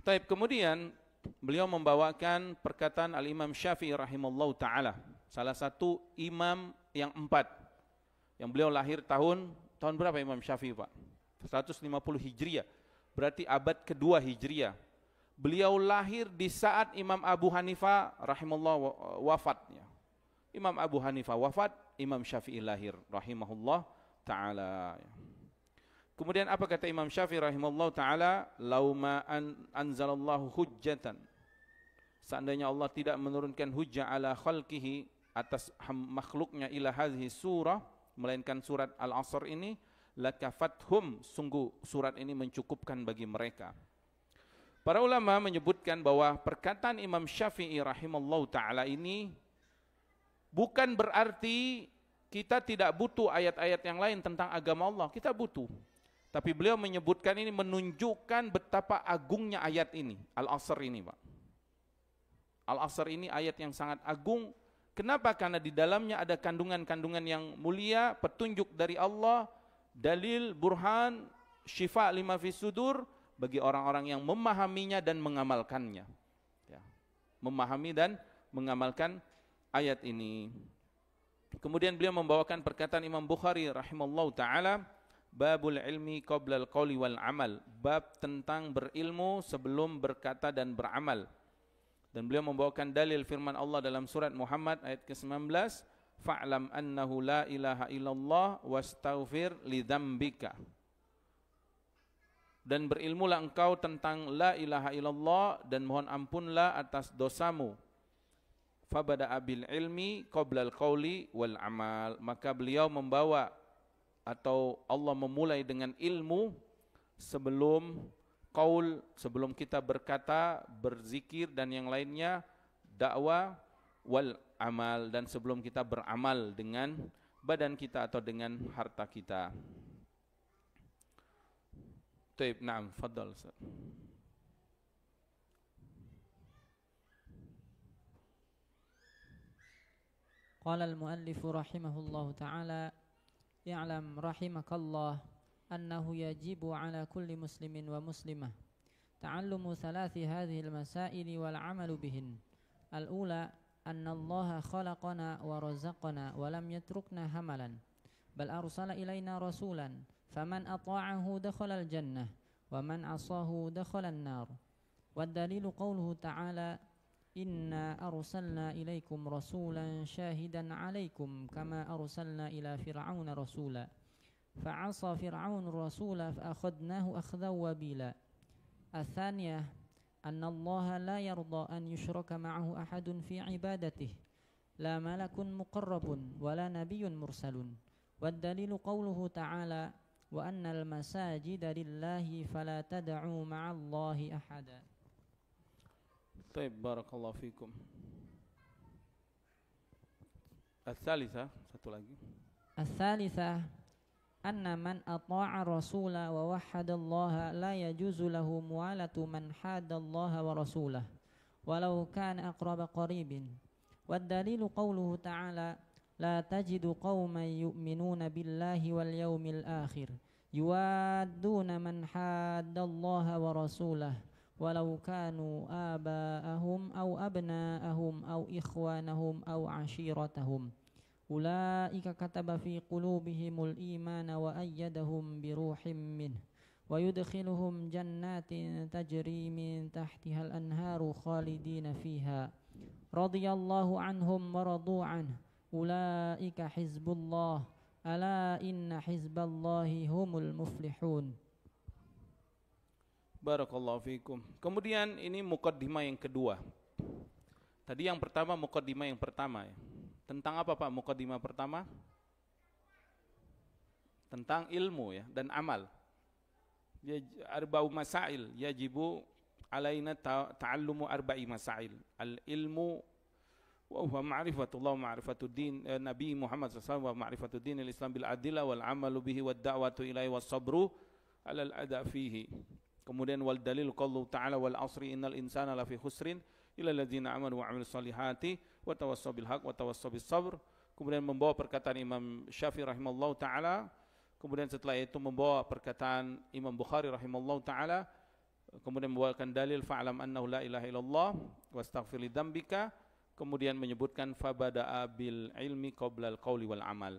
Taib, kemudian beliau membawakan perkataan Al-Imam Syafi'i rahimallahu ta'ala, salah satu imam yang 4, yang beliau lahir tahun berapa Imam Syafi'i, Pak? 150 Hijriah, berarti abad kedua Hijriah. Beliau lahir di saat Imam Abu Hanifah rahimahullah wafatnya. Imam Abu Hanifah wafat, Imam Syafi'i lahir rahimahullah ta'ala. Kemudian apa kata Imam Syafi'i rahimahullah ta'ala? Lauma anzalallahu hujjatan. Seandainya Allah tidak menurunkan hujjah ala khalqihi, atas makhluknya, ila hadhihi surah, melainkan surat Al-Asr ini, lakafathum, sungguh surat ini mencukupkan bagi mereka. Para ulama menyebutkan bahwa perkataan Imam Syafi'i rahimallahu ta'ala ini bukan berarti kita tidak butuh ayat-ayat yang lain tentang agama Allah, kita butuh. Tapi beliau menyebutkan ini menunjukkan betapa agungnya ayat ini, Al-Asr ini, Pak. Al-Asr ini ayat yang sangat agung. Kenapa? Karena di dalamnya ada kandungan-kandungan yang mulia, petunjuk dari Allah, dalil, burhan, syifa lima fis sudur, bagi orang-orang yang memahaminya dan mengamalkannya, ya. Memahami dan mengamalkan ayat ini. Kemudian beliau membawakan perkataan Imam Bukhari rahimallahu ta'ala, babul ilmi qabla al-qawli wal amal, bab tentang berilmu sebelum berkata dan beramal. Dan beliau membawakan dalil firman Allah dalam surat Muhammad ayat ke-19, fa'lam annahu la ilaha illallah wastaghfir li dzambika. Dan berilmulah engkau tentang la ilaha illallah dan mohon ampunlah atas dosamu. Fabada abil ilmi qabla al-qawli wal amal. Maka beliau membawa, atau Allah memulai dengan ilmu sebelum qaul, sebelum kita berkata, berzikir dan yang lainnya, dakwah, wal amal, dan sebelum kita beramal dengan badan kita atau dengan harta kita. Taib, na'am, fadal Ustaz. Qala al-muallif rahimahullahu ta'ala, i'lam rahimakallah annahu yajibu ala kulli muslimin wa muslimah ta'allumu thalathi hadhihi al-masail wal 'amalu bihin. Al-ula anna Allah khalaqana wa razaqana wa lam yatrukna hamalan bal arsala ilaina rasulan faman ata'ahu dakhala al-jannah wa man 'asahu dakhala an-nar. Wad dalilu qawluhu ta'ala inna arsalna ilaikum rasulan syahidan 'alaikum kama arsalna ila fir'auna rasula fa'asa fir'aun rasula fa'akhadnahu akhdan wabila. Ats-tsaniyah anna Allah la yarda an yushraka ma'ahu ahadun fi ibadatihi la malakun muqarrabun wa la nabiyyun mursalun. Wad dalilu qawluhu ta'ala wa annal masajida lillahi fala tad'u ma'allahi ahada. Baik, barakallahu fikum. Ats-tsalitsah, satu lagi. Ats-tsalitsah anna man ata'a rasula wa wahhada Allah la yajuzu lahu mu'alatu man hadda Allah wa rasulah walau kana aqraba qaribin. Wad dalilu qawluhu ta'ala la tajidu qauman yu'minuna billahi wal yawmil akhir yuwadduna man hadda Allah wa rasulah ولو كانوا آباءهم أو أبناءهم أو إخوانهم أو عشيرتهم أولئك كتب في قلوبهم الإيمان وأيدهم بروح منه ويدخلهم جنات تجري من تحتها الأنهار خالدين فيها رضي الله عنهم ورضوا عنه أولئك حزب الله ألا إن حزب الله هم المفلحون. Barakallahu fikum. Kemudian ini mukaddimah yang kedua. Tadi yang pertama mukaddimah yang pertama ya. Tentang apa Pak mukaddimah pertama? Tentang ilmu ya dan amal. Arba'u masail yajibu alaina ta'allumu arba'i masail. Al-ilmu wa huwa ma'rifatullah wa ma'rifatuddin Nabi Muhammad SAW wa ma'rifatuddin al-Islam bil adillah wal amalu bihi wad da'watu ilaihi was sabru ala al-ada fihi. Kemudian wal dalil qaulullah ta'ala wal asri innal insana lafi khusrin illa alladzina amanu wa 'amilus solihati wa tawassaw bil haqq wa tawassaw bis sabr. Kemudian membawa perkataan Imam Syafi'i rahimallahu taala. Kemudian setelah itu membawa perkataan Imam Bukhari rahimallahu taala. Kemudian membawakan dalil fa'lam annahu la ilaha illallah wastaghfir li dzambika. Kemudian menyebutkan fabada'a bil ilmi qabla al qauli wal amal.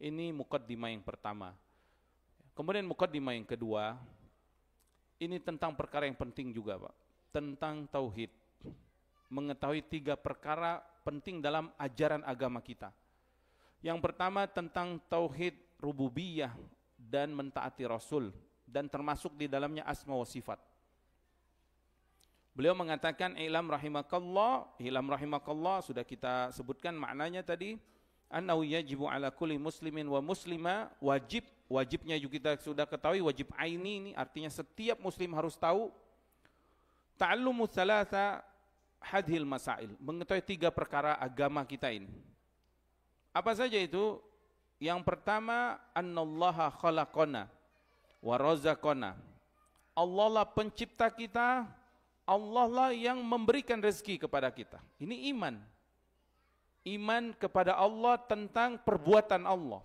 Ini muqaddimah yang pertama. Kemudian muqaddimah yang kedua, ini tentang perkara yang penting juga Pak, tentang tauhid. Mengetahui 3 perkara penting dalam ajaran agama kita. Yang pertama tentang tauhid rububiyah dan mentaati Rasul, dan termasuk di dalamnya asma wa sifat. Beliau mengatakan ilam rahimakallah, sudah kita sebutkan maknanya tadi, annahu yajibu ala kulli muslimin wa muslima, wajibnya juga kita sudah ketahui, wajib aini ini artinya setiap muslim harus tahu. Ta'allumu thalatha hadhil masail, mengetahui 3 perkara agama kita ini. Apa saja itu? Yang pertama, annallaha khalaqana wa razaqana. Allah lah pencipta kita, Allah lah yang memberikan rezeki kepada kita. Ini iman. Iman kepada Allah tentang perbuatan Allah.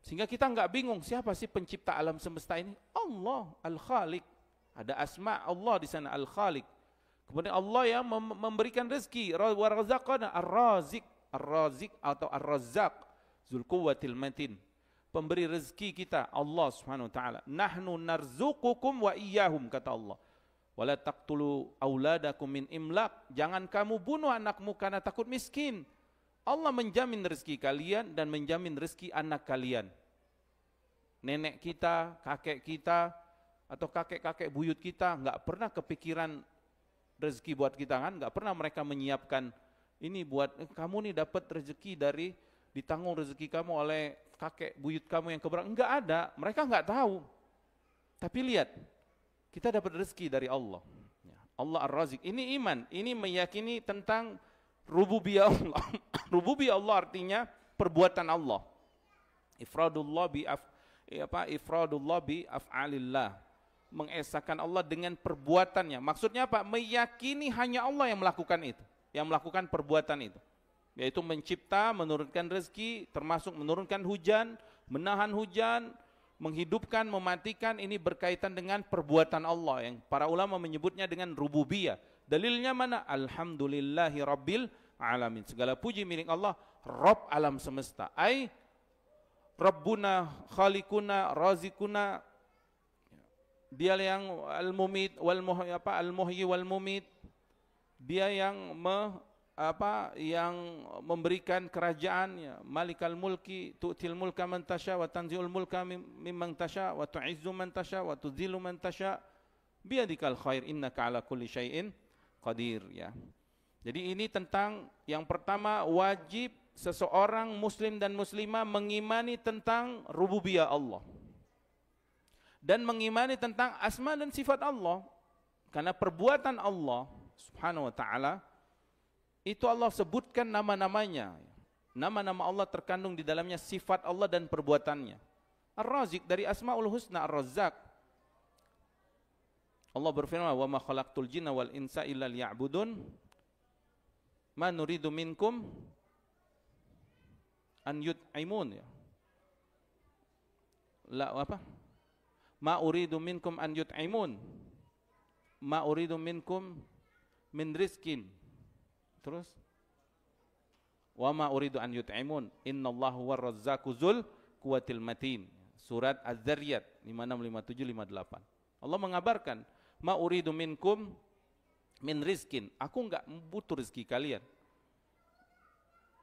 Sehingga kita enggak bingung siapa sih pencipta alam semesta ini? Allah, Al-Khaliq. Ada asma Allah di sana, Al-Khaliq. Kemudian Allah yang memberikan rezeki, wa razaqana, Ar-Razik, Ar-Razik atau Ar-Razzaq, Dzul Quwwatil Matin. Pemberi rezeki kita Allah Subhanahu wa taala. Nahnu narzuqukum wa iyyahum, kata Allah. Wala taqtulu auladakum min imlaq. Jangan kamu bunuh anakmu karena takut miskin. Allah menjamin rezeki kalian dan menjamin rezeki anak kalian. Nenek kita, kakek kita, atau kakek-kakek buyut kita nggak pernah kepikiran rezeki buat kita kan? Nggak pernah mereka menyiapkan ini buat kamu nih dapat rezeki dari ditanggung rezeki kamu oleh kakek buyut kamu yang keberang. Enggak ada, mereka enggak tahu. Tapi lihat, kita dapat rezeki dari Allah. Allah Ar-Razik. Ini iman, ini meyakini tentang rububiyah Allah. Rububiyah Allah artinya perbuatan Allah. Ifradullah bi af'alillah. Mengesahkan Allah dengan perbuatannya. Maksudnya apa? Meyakini hanya Allah yang melakukan itu, yang melakukan perbuatan itu. Yaitu mencipta, menurunkan rezeki, termasuk menurunkan hujan, menahan hujan, menghidupkan, mematikan. Ini berkaitan dengan perbuatan Allah yang para ulama menyebutnya dengan rububiyah. Dalilnya mana? Alhamdulillahi rabbil alamin. Segala puji milik Allah, Rabb alam semesta. Ai Rabbuna, Khaliquna, Razikuna. Dia yang al-mumit al-muhyi wal mumit. Dia yang yang memberikan kerajaan, ya. Malikal mulki, tu'til mulka man tasha wa tanzi'ul mulka mimman tasha wa tu'izzu man tasha wa tudhillu man tasha biyadikal khair innaka ala kulli syai'in qadir, ya. Jadi ini tentang yang pertama, wajib seseorang muslim dan muslimah mengimani tentang rububiyah Allah dan mengimani tentang asma dan sifat Allah. Karena perbuatan Allah Subhanahu wa ta'ala itu Allah sebutkan nama-namanya. Nama-nama Allah terkandung di dalamnya sifat Allah dan perbuatannya. Ar-Razik dari Asmaul Husna, Ar-Razzaq. Allah berfirman, "Wa ma khalaqtul jinna wal insa illa liya'budun. Ma nuridu minkum an yut'imun." Ya. La apa? Ma uridu minkum an yut'imun. ma uridu minkum min rizkin. Terus wa ma uridu an yut'imun innallahu war-razzaqu dzul quwwatil matin. Surat Az-Zariyat 56, 57, 58. Allah mengabarkan, ma uridu minkum min rizkin. Aku enggak butuh rezeki kalian.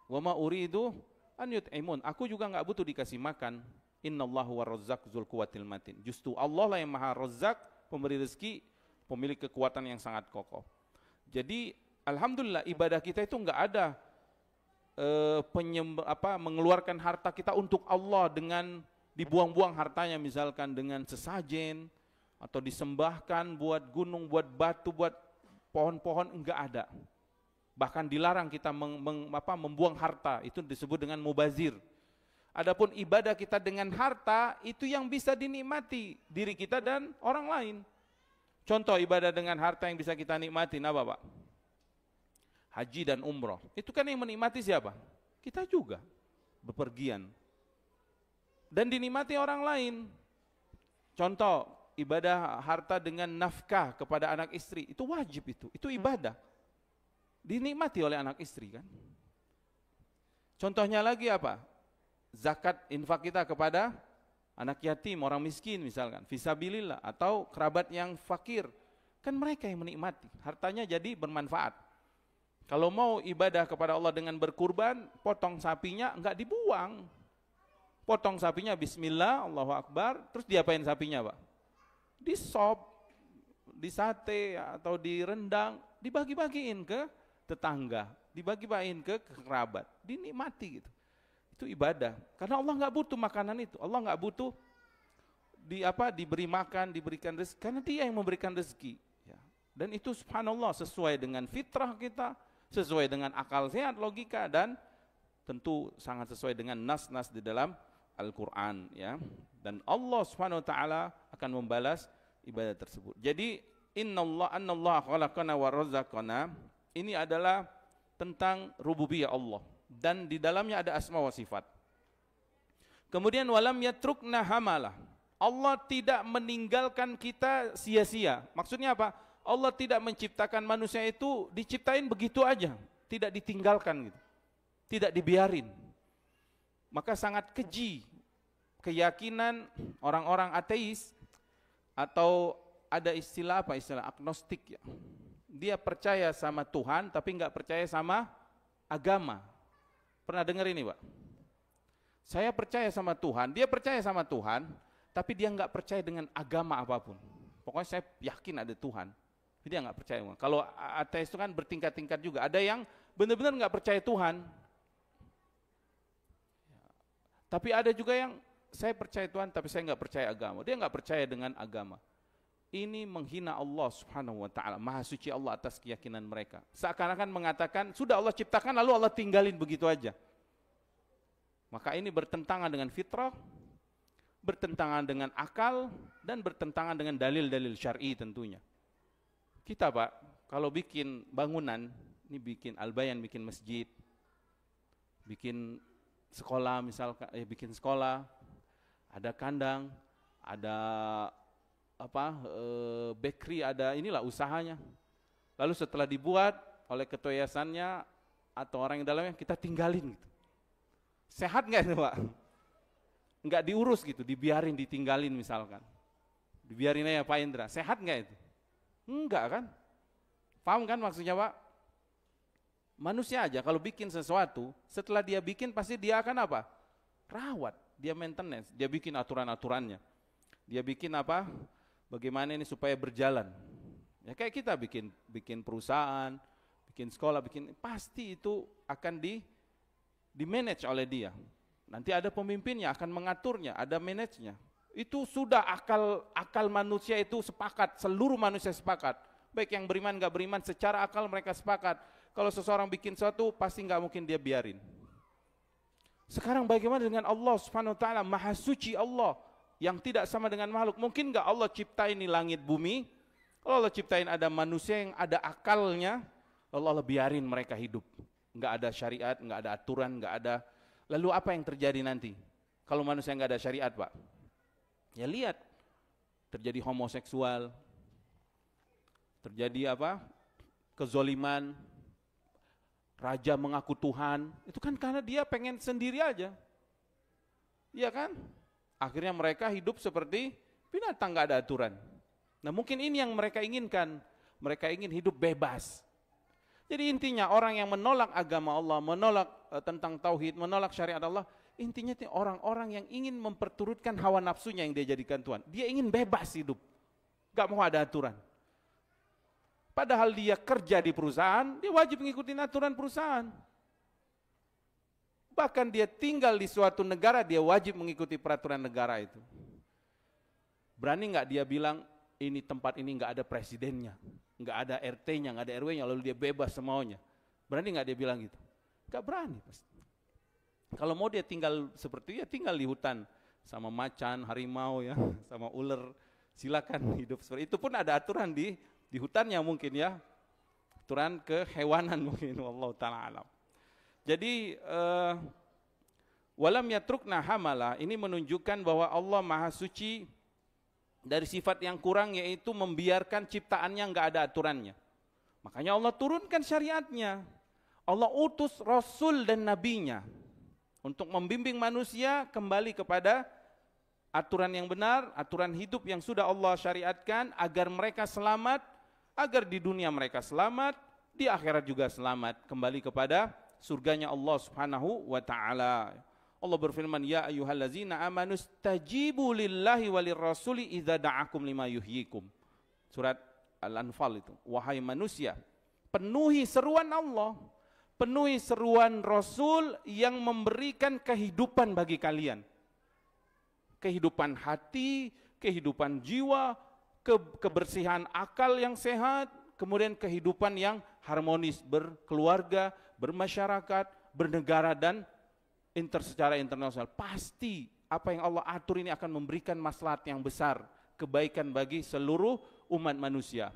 Wa ma uridu an yut'imun. Aku juga enggak butuh dikasih makan. Innallahu war-razzaqu dzul quwwatil matin. Justru Allah lah yang Maha Razzaq, pemberi rezeki, pemilik kekuatan yang sangat kokoh. Jadi alhamdulillah ibadah kita itu enggak ada mengeluarkan harta kita untuk Allah dengan dibuang-buang hartanya misalkan dengan sesajen atau disembahkan buat gunung, buat batu, buat pohon-pohon, enggak ada. Bahkan dilarang kita membuang harta, itu disebut dengan mubazir. Adapun ibadah kita dengan harta itu yang bisa dinikmati diri kita dan orang lain. Contoh ibadah dengan harta yang bisa kita nikmati apa Pak? Haji dan umroh. Itu kan yang menikmati siapa? Kita juga bepergian. Dan dinikmati orang lain. Contoh ibadah harta dengan nafkah kepada anak istri, itu wajib itu ibadah. Dinikmati oleh anak istri kan. Contohnya lagi apa? Zakat infak kita kepada anak yatim, orang miskin misalkan, fisabilillah, atau kerabat yang fakir. Kan mereka yang menikmati, hartanya jadi bermanfaat. Kalau mau ibadah kepada Allah dengan berkurban, potong sapinya enggak dibuang. Potong sapinya bismillah, Allahu Akbar, terus diapain sapinya Pak? Disop, disate atau direndang, dibagi-bagiin ke tetangga, dibagi-bagiin ke kerabat, dinikmati gitu. Itu ibadah. Karena Allah enggak butuh makanan itu. Allah enggak butuh diberi makan, diberikan rezeki, karena Dia yang memberikan rezeki. Ya. Dan itu subhanallah sesuai dengan fitrah kita, sesuai dengan akal sehat, logika, dan tentu sangat sesuai dengan nas-nas di dalam Al-Quran. Ya. Dan Allah subhanahu wa ta'ala akan membalas ibadah tersebut. Jadi annallaha khalaqana wa razaqana, ini adalah tentang rububiyah Allah. Dan di dalamnya ada asma wa sifat. Kemudian walam yatrukna hamalah. Allah tidak meninggalkan kita sia-sia. Maksudnya apa? Allah tidak menciptakan manusia itu diciptain begitu aja, tidak ditinggalkan gitu. Tidak dibiarin. Maka sangat keji keyakinan orang-orang ateis, atau ada istilah apa? Istilah agnostik ya. Dia percaya sama Tuhan tapi enggak percaya sama agama. Pernah dengar ini, Pak? Saya percaya sama Tuhan, dia percaya sama Tuhan, tapi dia enggak percaya dengan agama apapun. Pokoknya saya yakin ada Tuhan. Dia enggak percaya. Kalau ateis itu kan bertingkat-tingkat juga. Ada yang benar-benar enggak percaya Tuhan. Tapi ada juga yang saya percaya Tuhan tapi saya enggak percaya agama. Dia enggak percaya dengan agama. Ini menghina Allah subhanahu wa ta'ala. Maha suci Allah atas keyakinan mereka. Seakan-akan mengatakan, sudah Allah ciptakan lalu Allah tinggalin begitu aja. Maka ini bertentangan dengan fitrah, bertentangan dengan akal, dan bertentangan dengan dalil-dalil syar'i tentunya. Kita Pak, kalau bikin bangunan, ini bikin Al-Bayan, bikin masjid, bikin sekolah misalkan, bikin sekolah, ada kandang, ada bakery, ada inilah usahanya. Lalu setelah dibuat oleh ketua yayasannya atau orang yang dalamnya, kita tinggalin gitu. Sehat nggak itu Pak? Nggak diurus gitu, dibiarin, ditinggalin misalkan. Dibiarin aja Pak Indra, sehat nggak itu? Enggak kan? Paham kan maksudnya Pak? Manusia aja kalau bikin sesuatu, setelah dia bikin pasti dia akan apa? Rawat, dia maintenance, dia bikin aturan-aturannya. Dia bikin apa? Bagaimana ini supaya berjalan. Ya kayak kita bikin perusahaan, bikin sekolah, pasti itu akan di manage oleh dia. Nanti ada pemimpinnya akan mengaturnya, ada manage-nya. Itu sudah akal manusia itu sepakat, seluruh manusia sepakat. Baik yang beriman enggak beriman, secara akal mereka sepakat. Kalau seseorang bikin sesuatu pasti enggak mungkin dia biarin. Sekarang bagaimana dengan Allah Subhanahu wa taala, Maha suci Allah yang tidak sama dengan makhluk? Mungkin enggak Allah ciptain ini langit bumi? Kalau Allah ciptain ada manusia yang ada akalnya, Allah biarin mereka hidup. Enggak ada syariat, enggak ada aturan, enggak ada. Lalu apa yang terjadi nanti? Kalau manusia enggak ada syariat, Pak? Ya lihat, terjadi homoseksual, terjadi apa? Kezoliman, raja mengaku Tuhan, itu kan karena dia pengen sendiri aja. Iya kan? Akhirnya mereka hidup seperti binatang, nggak ada aturan. Nah mungkin ini yang mereka inginkan, mereka ingin hidup bebas. Jadi intinya orang yang menolak agama Allah, menolak tentang tauhid, menolak syariat Allah, intinya itu orang-orang yang ingin memperturutkan hawa nafsunya yang dia jadikan Tuhan. Dia ingin bebas hidup, nggak mau ada aturan. Padahal dia kerja di perusahaan, dia wajib mengikuti aturan perusahaan. Bahkan dia tinggal di suatu negara, dia wajib mengikuti peraturan negara itu. Berani nggak dia bilang, ini tempat ini nggak ada presidennya, nggak ada RT-nya, nggak ada RW-nya, lalu dia bebas semaunya. Berani nggak dia bilang gitu? Nggak berani pasti. Kalau mau dia tinggal seperti itu, ya tinggal di hutan sama macan, harimau ya, sama ular, silakan hidup seperti itu. Pun ada aturan di hutannya mungkin ya, aturan kehewanan mungkin, wallahu ta'ala alam. Jadi walam yatrukna hamala, ini menunjukkan bahwa Allah Maha Suci dari sifat yang kurang, yaitu membiarkan ciptaannya nggak ada aturannya. Makanya Allah turunkan syariatnya. Allah utus Rasul dan Nabinya untuk membimbing manusia kembali kepada aturan yang benar, aturan hidup yang sudah Allah syariatkan, agar mereka selamat, agar di dunia mereka selamat, di akhirat juga selamat, kembali kepada surganya Allah Subhanahu wa ta'ala. Allah berfirman, ya ayyuhallazina amanu stajibu lillahi walirrasuli idza da'akum lima yuhyikum. Surat Al-Anfal itu. Wahai manusia, penuhi seruan Allah, penuhi seruan Rasul yang memberikan kehidupan bagi kalian. Kehidupan hati, kehidupan jiwa, kebersihan akal yang sehat, kemudian kehidupan yang harmonis, berkeluarga, bermasyarakat, bernegara, dan secara internasional. Pasti apa yang Allah atur ini akan memberikan maslahat yang besar, kebaikan bagi seluruh umat manusia.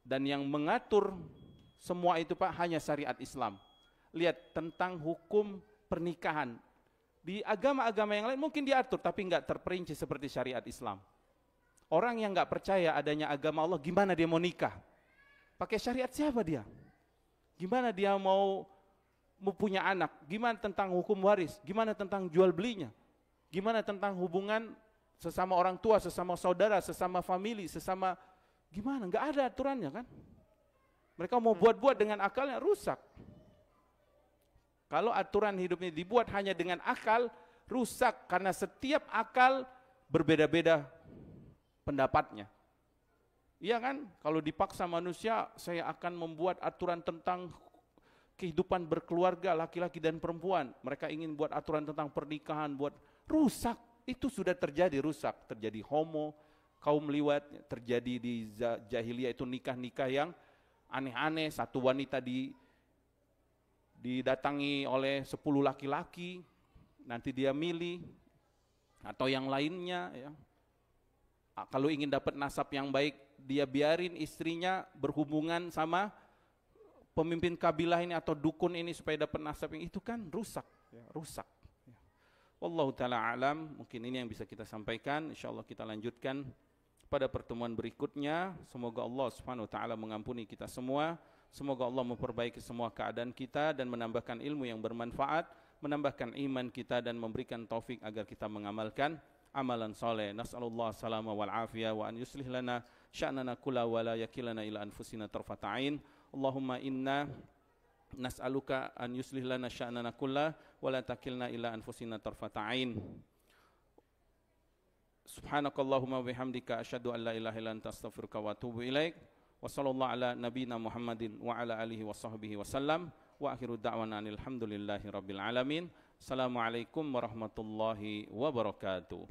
Dan yang mengatur semua itu Pak, hanya syariat Islam. Lihat tentang hukum pernikahan. Di agama-agama yang lain mungkin diatur, tapi nggak terperinci seperti syariat Islam. Orang yang nggak percaya adanya agama Allah, gimana dia mau nikah? Pakai syariat siapa dia? Gimana dia mau punya anak? Gimana tentang hukum waris? Gimana tentang jual belinya? Gimana tentang hubungan sesama orang tua, sesama saudara, sesama famili, sesama gimana? Nggak ada aturannya kan? Mereka mau buat-buat dengan akalnya, rusak. Kalau aturan hidupnya dibuat hanya dengan akal, rusak, karena setiap akal berbeda-beda pendapatnya. Iya kan? Kalau dipaksa manusia, saya akan membuat aturan tentang kehidupan berkeluarga laki-laki dan perempuan. Mereka ingin buat aturan tentang pernikahan, buat rusak. Itu sudah terjadi, rusak. Terjadi homo, kaum liwat, terjadi di jahiliyah itu nikah-nikah yang aneh-aneh. Satu wanita didatangi oleh 10 laki-laki, nanti dia milih, atau yang lainnya ya. Kalau ingin dapat nasab yang baik, dia biarin istrinya berhubungan sama pemimpin kabilah ini atau dukun ini supaya dapat nasab yang itu, kan rusak ya, rusak ya. Wallahu ta'ala alam. Mungkin ini yang bisa kita sampaikan. Insyaallah kita lanjutkan pada pertemuan berikutnya. Semoga Allah Subhanahu wa ta'ala mengampuni kita semua. Semoga Allah memperbaiki semua keadaan kita dan menambahkan ilmu yang bermanfaat, menambahkan iman kita dan memberikan taufik agar kita mengamalkan amalan soleh. Nas'alullah salama wal afiyah wa an yuslih lana sya'nana kulla wa la yakilana ila anfusina tarfata ain. Allahumma inna nas'aluka an yuslih lana sya'nana kulla wa la takilna ila anfusina tarfata ain. Subhanakallahumma bihamdika asyhadu an la ilaha illa anta astaghfiruka wa atubu ilaik. Wa sallallahu ala nabiyina Muhammadin wa ala alihi wa sahbihi wasallam. Wa akhiru da'wana alhamdulillahi rabbil alamin. Assalamualaikum warahmatullahi wabarakatuh.